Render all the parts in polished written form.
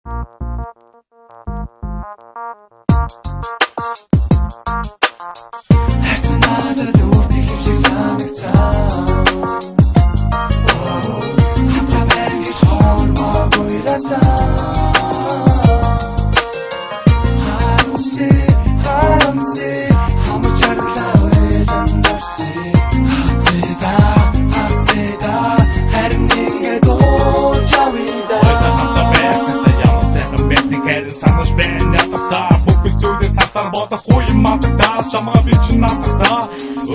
надад өөртөө хэвшиг санагцаа хамтаа байна гэж хорвоогүй расаа харамси хамт чарлаа байлан дурси хатида харин ингээд очавида хамтаа байна ямар сайхан бэтний хэрэг санаж байна ятаа бүгд зүйлээ сатар бодохгүй матаа чамаа би ч надаа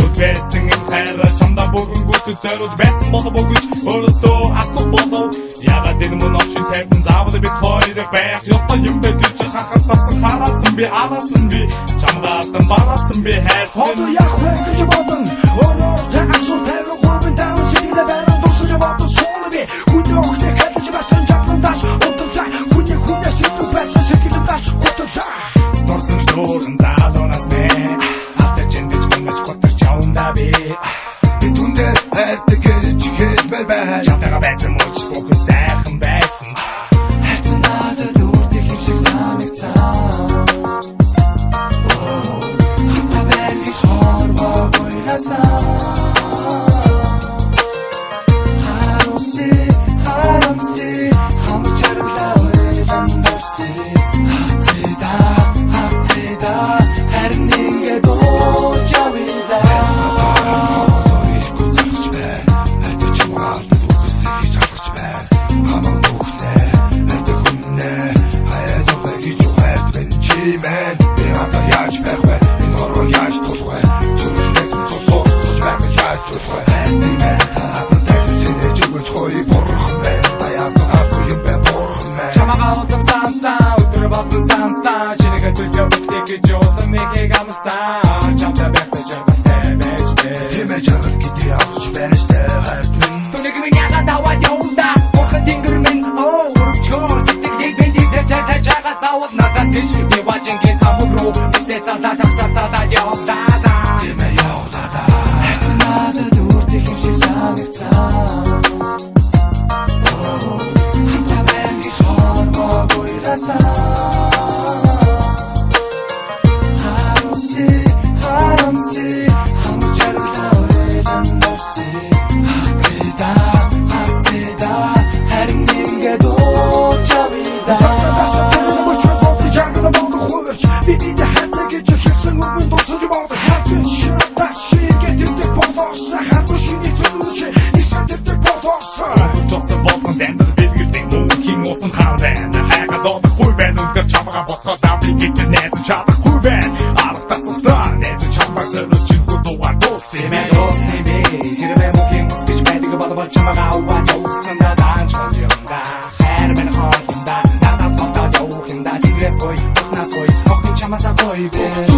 өдвэсэн хайра чамда бүгэн гүт зориуд байсан болов бүгд өөрсөө асуу болов ягаад энэ мөн овшин тавьсан заавал би хоёр байх ёстой юм бэ гэж хахацсан харасан би аласан би чамгаатан барасан би хайр одоо яг вэ гэж бодон өөрөөр асуу тавих гурван таван сэтгдэ баран дуусаж бодсон суулаа би хүний огт хэлж басан чатландаш унтуулаа хүний хүнээс илүү байсан сэтгдэж готлаа дурсан шторн заалонас мэ алтай чэндэж гомж готч чаунда би түндэ хайртай гэж хэлбэр бай чамтайгаа байсан мөч бүгд сайхан байсан хайрт надад өөртөө хэвшиг санагцаа хамтаа байна гэж хорвоогүй расаа харамси хамт чарлаа байлан дурси хатида харин ингээд очавида Man, bir anda yaş bekle, inanır yaş tutma. Türk'ün tutsuz, sıcak yaş tutma. Dime, tanıdı dedi seni çıkmış koyup borğum ben. Dayasın akıyım ben borğum ben. Çamağa oldum sansan, ötürüp aldın sansan. Çinike Türk'e bıktaki yolda meke gamsan. Çamda bekle canım tebeşte. Dime canır gidi avcı beşte her gün. Tunikimin yağa dava yolda, korkun dingirmin. Vurup çıkıyor, siktir yek beni de çete çağa tavuk nadas geç. Watching get some bro, bize salta yolda. Dime yolda da. Надад өөртөө хэвшиг санагцаа хамтаа байна гэж хорвоогүй расаа харамси хамт чарлаа байлан дурси хатида харин ингээд очавида Bibi de hatta gece hirsin urmun dosucu baldı Her gün şirkta şiir getirdik bordosa Her kuşun itilişi istedirdik bordosa Çoksa bozgun dendir bilgirdin Mümkün olsun halden Hayga doğdu huy ben Ülker çamağa bozga davli getir Nezin çadı huy ben Alıkta sıkta Nezin çamak zırı çılgı duvar dosi dosi mi Girme mümkün kıskıç Bendigi balı bal çamağa uvan Yolkısında dan çocuğumda Her beni hayımda Dadas halta yoğumda Tigres koy, oknas koy Okun çamasa koy be